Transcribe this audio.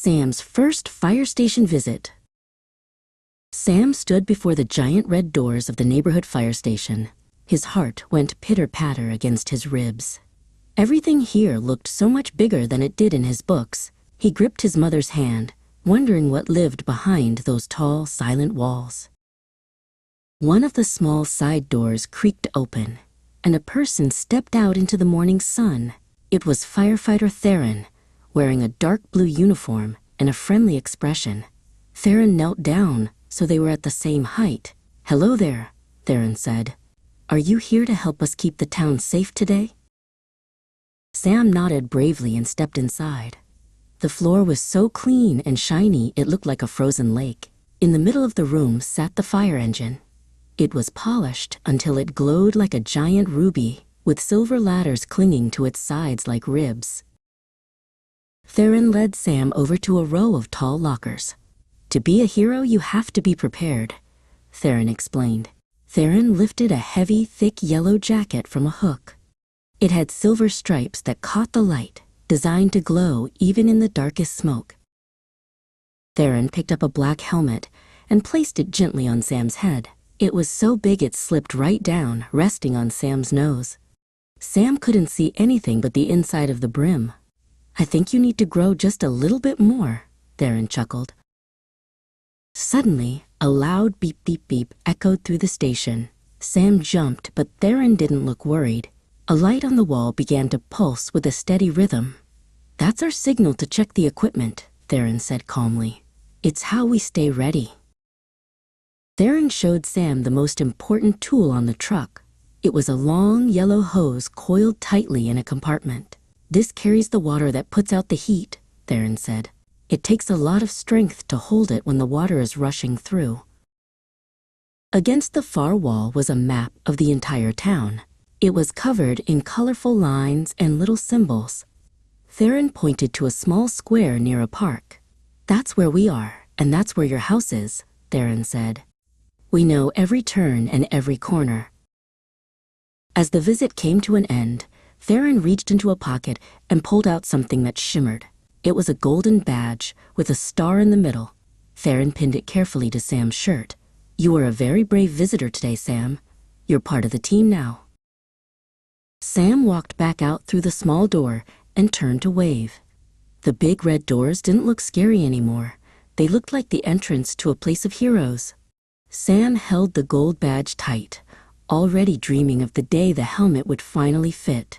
Sam's first fire station visit. Sam stood before the giant red doors of the neighborhood fire station. His heart went pitter-patter against his ribs. Everything here looked so much bigger than it did in his books. He gripped his mother's hand, wondering what lived behind those tall, silent walls. One of the small side doors creaked open, and a person stepped out into the morning sun. It was firefighter Theron, wearing a dark blue uniform and a friendly expression. Theron knelt down so they were at the same height. "Hello there," Theron said. "Are you here to help us keep the town safe today?" Sam nodded bravely and stepped inside. The floor was so clean and shiny it looked like a frozen lake. In the middle of the room sat the fire engine. It was polished until it glowed like a giant ruby, with silver ladders clinging to its sides like ribs. Theron led Sam over to a row of tall lockers. "To be a hero, you have to be prepared," Theron explained. Theron lifted a heavy, thick yellow jacket from a hook. It had silver stripes that caught the light, designed to glow even in the darkest smoke. Theron picked up a black helmet and placed it gently on Sam's head. It was so big it slipped right down, resting on Sam's nose. Sam couldn't see anything but the inside of the brim. "I think you need to grow just a little bit more," Theron chuckled. Suddenly, a loud beep beep beep echoed through the station. Sam jumped, but Theron didn't look worried. A light on the wall began to pulse with a steady rhythm. "That's our signal to check the equipment," Theron said calmly. "It's how we stay ready." Theron showed Sam the most important tool on the truck. It was a long yellow hose coiled tightly in a compartment. "This carries the water that puts out the heat," Theron said. "It takes a lot of strength to hold it when the water is rushing through." Against the far wall was a map of the entire town. It was covered in colorful lines and little symbols. Theron pointed to a small square near a park. "That's where we are, and that's where your house is," Theron said. "We know every turn and every corner." As the visit came to an end, Theron reached into a pocket and pulled out something that shimmered. It was a golden badge with a star in the middle. Theron pinned it carefully to Sam's shirt. "You were a very brave visitor today, Sam. You're part of the team now." Sam walked back out through the small door and turned to wave. The big red doors didn't look scary anymore. They looked like the entrance to a place of heroes. Sam held the gold badge tight, already dreaming of the day the helmet would finally fit.